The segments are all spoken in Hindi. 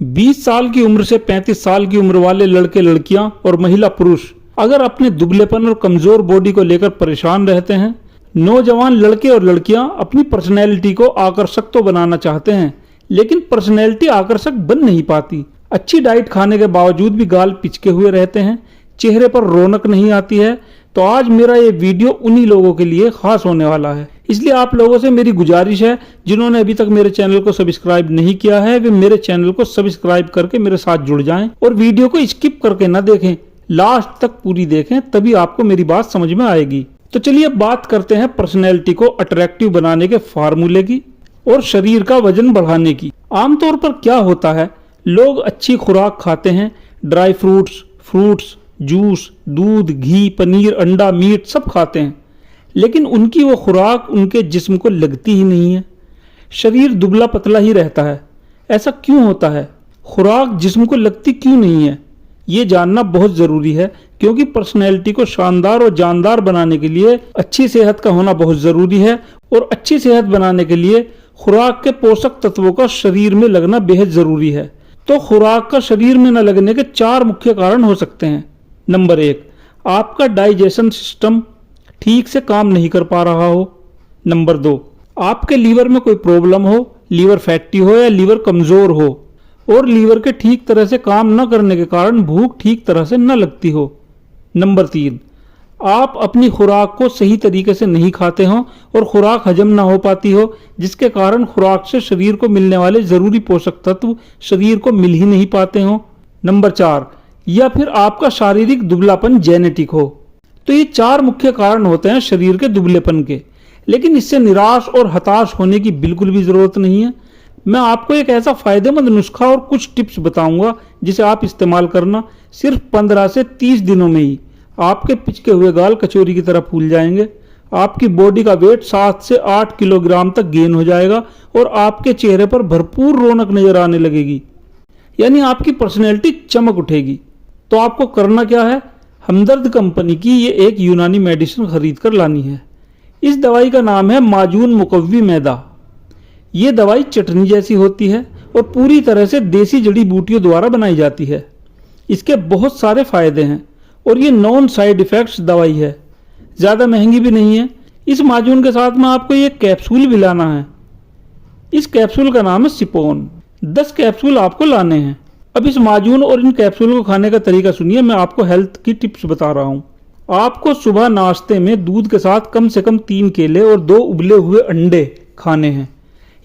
20 साल की उम्र से 35 साल की उम्र वाले लड़के लड़कियां और महिला पुरुष अगर अपने दुबलेपन और कमजोर बॉडी को लेकर परेशान रहते हैं, नौजवान लड़के और लड़कियां अपनी पर्सनैलिटी को आकर्षक तो बनाना चाहते हैं, लेकिन पर्सनैलिटी आकर्षक बन नहीं पाती। अच्छी डाइट खाने के बावजूद भी गाल पिचके हुए रहते हैं, चेहरे पर रौनक नहीं आती है। तो आज मेरा ये वीडियो उन्हीं लोगों के लिए खास होने वाला है। इसलिए आप लोगों से मेरी गुजारिश है, जिन्होंने अभी तक मेरे चैनल को सब्सक्राइब नहीं किया है, वे मेरे चैनल को सब्सक्राइब करके मेरे साथ जुड़ जाएं और वीडियो को स्किप करके ना देखें, लास्ट तक पूरी देखें, तभी आपको मेरी बात समझ में आएगी। तो चलिए अब बात करते हैं पर्सनैलिटी को अट्रैक्टिव बनाने के फार्मूले की और शरीर का वजन बढ़ाने की। आमतौर पर क्या होता है, लोग अच्छी खुराक खाते हैं, ड्राई फ्रूट्स, जूस, दूध, घी, पनीर, अंडा, मीट सब खाते हैं, लेकिन उनकी वो खुराक उनके जिस्म को लगती ही नहीं है। शरीर दुबला पतला ही रहता है। ऐसा क्यों होता है? खुराक जिस्म को लगती क्यों नहीं है, ये जानना बहुत ज़रूरी है, क्योंकि पर्सनैलिटी को शानदार और जानदार बनाने के लिए अच्छी सेहत का होना बहुत ज़रूरी है। और अच्छी सेहत बनाने के लिए खुराक के पोषक तत्वों का शरीर में लगना बेहद ज़रूरी है। तो खुराक का शरीर में न लगने के 4 मुख्य कारण हो सकते हैं। नंबर 1, आपका डाइजेशन सिस्टम ठीक से काम नहीं कर पा रहा हो। नंबर 2, आपके लीवर में कोई प्रॉब्लम हो, लीवर फैटी हो या लीवर कमजोर हो और लीवर के ठीक तरह से काम न करने के कारण भूख ठीक तरह से न लगती हो। नंबर 3, आप अपनी खुराक को सही तरीके से नहीं खाते हो और खुराक हजम ना हो पाती हो, जिसके कारण खुराक से शरीर को मिलने वाले जरूरी पोषक तत्व शरीर को मिल ही नहीं पाते हो। नंबर 4, या फिर आपका शारीरिक दुबलापन जेनेटिक हो। तो ये 4 मुख्य कारण होते हैं शरीर के दुबलेपन के। लेकिन इससे निराश और हताश होने की बिल्कुल भी जरूरत नहीं है। मैं आपको एक ऐसा फायदेमंद नुस्खा और कुछ टिप्स बताऊंगा, जिसे आप इस्तेमाल करना सिर्फ 15 से 30 दिनों में ही आपके पिचके हुए गाल कचौरी की तरह फूल जाएंगे, आपकी बॉडी का वेट 7 से 8 किलोग्राम तक गेन हो जाएगा और आपके चेहरे पर भरपूर रौनक नजर आने लगेगी, यानी आपकी पर्सनैलिटी चमक उठेगी। तो आपको करना क्या है, हमदर्द कंपनी की ये एक यूनानी मेडिसिन खरीद कर लानी है। इस दवाई का नाम है माजून मुकव्वी मैदा। ये दवाई चटनी जैसी होती है और पूरी तरह से देसी जड़ी बूटियों द्वारा बनाई जाती है। इसके बहुत सारे फायदे हैं और ये नॉन साइड इफेक्ट्स दवाई है, ज़्यादा महंगी भी नहीं है। इस माजून के साथ में आपको ये कैप्सूल भी लाना है। इस कैप्सूल का नाम है सिपोन। 10 कैप्सूल आपको लाने हैं। अब इस माजून और इन कैप्सूल को खाने का तरीका सुनिए। मैं आपको हेल्थ की टिप्स बता रहा हूँ। आपको सुबह नाश्ते में दूध के साथ कम से कम 3 केले और 2 उबले हुए अंडे खाने हैं।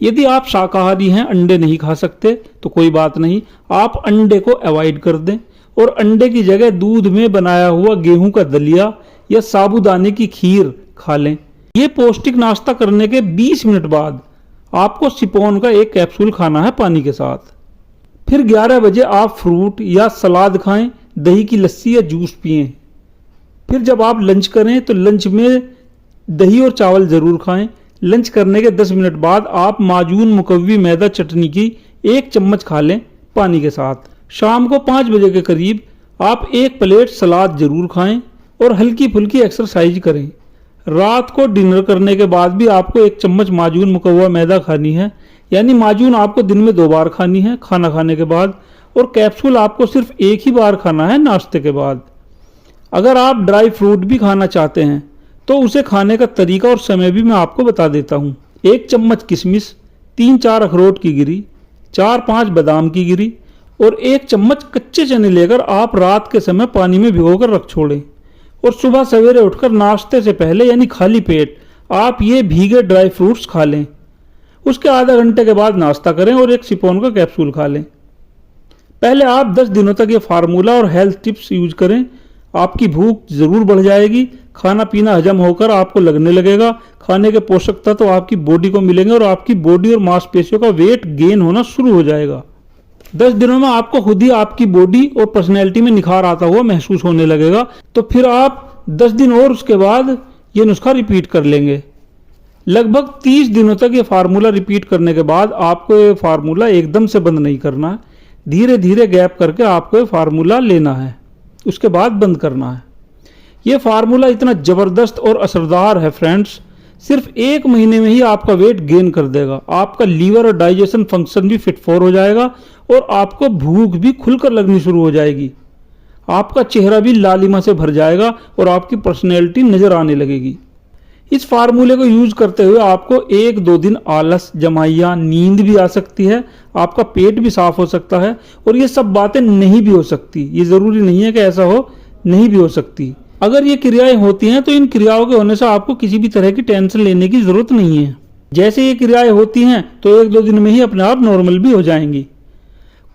यदि आप शाकाहारी हैं, अंडे नहीं खा सकते, तो कोई बात नहीं, आप अंडे को अवॉइड कर दें और अंडे की जगह दूध में बनाया हुआ गेहूं का दलिया या साबूदाने की खीर खा लें। ये पौष्टिक नाश्ता करने के 20 मिनट बाद आपको सिपोन का एक कैप्सूल खाना है पानी के साथ। फिर 11 बजे आप फ्रूट या सलाद खाएं, दही की लस्सी या जूस पिएं। फिर जब आप लंच करें तो लंच में दही और चावल जरूर खाएं। लंच करने के 10 मिनट बाद आप माजून मुकव्वी मैदा चटनी की 1 चम्मच खा लें पानी के साथ। शाम को 5 बजे के करीब आप 1 प्लेट सलाद जरूर खाएं और हल्की फुल्की एक्सरसाइज करें। रात को डिनर करने के बाद भी आपको 1 चम्मच माजून मुकव्वा मैदा खानी है, यानी माजून आपको दिन में 2 बार खानी है खाना खाने के बाद, और कैप्सूल आपको सिर्फ 1 ही बार खाना है नाश्ते के बाद। अगर आप ड्राई फ्रूट भी खाना चाहते हैं तो उसे खाने का तरीका और समय भी मैं आपको बता देता हूँ। 1 चम्मच किशमिश, 3-4 अखरोट की गिरी, 4-5 बादाम की गिरी और 1 चम्मच कच्चे चने लेकर आप रात के समय पानी में भिगोकर रख छोड़ें और सुबह सवेरे उठकर नाश्ते से पहले यानी खाली पेट आप ये भीगे ड्राई फ्रूट्स खा लें। उसके आधा घंटे के बाद नाश्ता करें और 1 सिपोन का कैप्सूल खा लें। पहले आप 10 दिनों तक ये फार्मूला और हेल्थ टिप्स यूज करें, आपकी भूख जरूर बढ़ जाएगी, खाना पीना हजम होकर आपको लगने लगेगा, खाने के पोषक तत्व आपकी बॉडी को मिलेंगे और आपकी बॉडी और मांसपेशियों का वेट गेन होना शुरू हो जाएगा। 10 दिनों में आपको खुद ही आपकी बॉडी और पर्सनैलिटी में निखार आता हुआ महसूस होने लगेगा। तो फिर आप 10 दिन और उसके बाद ये नुस्खा रिपीट कर लेंगे। लगभग 30 दिनों तक ये फार्मूला रिपीट करने के बाद आपको ये फार्मूला एकदम से बंद नहीं करना है, धीरे धीरे गैप करके आपको ये फार्मूला लेना है, उसके बाद बंद करना है। ये फार्मूला इतना ज़बरदस्त और असरदार है फ्रेंड्स, सिर्फ 1 महीने में ही आपका वेट गेन कर देगा। आपका लीवर और डाइजेशन फंक्शन भी फिट फॉर हो जाएगा और आपको भूख भी खुलकर लगनी शुरू हो जाएगी। आपका चेहरा भी लालिमा से भर जाएगा और आपकी पर्सनैलिटी नजर आने लगेगी। इस फार्मूले को यूज करते हुए आपको 1-2 दिन आलस, जमाइयाँ, नींद भी आ सकती है, आपका पेट भी साफ हो सकता है और ये सब बातें नहीं भी हो सकती। ये जरूरी नहीं है कि ऐसा हो, नहीं भी हो सकती। अगर ये क्रियाएं होती हैं तो इन क्रियाओं के होने से आपको किसी भी तरह की टेंशन लेने की जरूरत नहीं है। जैसे ये क्रियाएं होती हैं तो 1-2 दिन में ही अपने आप नॉर्मल भी हो जाएंगी।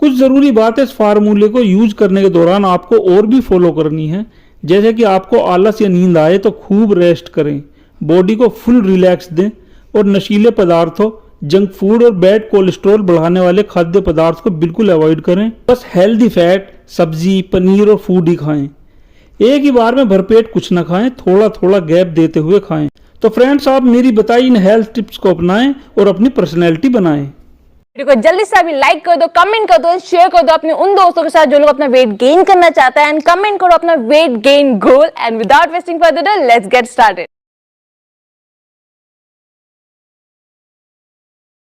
कुछ जरूरी बातें इस फार्मूले को यूज करने के दौरान आपको और भी फॉलो करनी है। जैसे कि आपको आलस या नींद आए तो खूब रेस्ट करें, बॉडी को फुल रिलैक्स दें और नशीले पदार्थों, जंक फूड और बैड कोलेस्ट्रॉल बढ़ाने वाले खाद्य पदार्थ को बिल्कुल अवॉइड करें। बस हेल्दी फैट, सब्जी, पनीर और फूड ही खाएं। एक ही बार में भरपेट कुछ ना खाएं, थोड़ा थोड़ा गैप देते हुए खाएं। तो फ्रेंड्स, आप मेरी बताई इन हेल्थ टिप्स को अपनाएं और अपनी पर्सनैलिटी बनाएं। वीडियो को जल्दी से अभी लाइक कर दो, कमेंट कर दो, शेयर कर दो अपने उन दोस्तों के साथ जो लोग अपना वेट गेन करना चाहते हैं, एंड कमेंट करो अपना weight gain goal. And without wasting further ado, let's get started.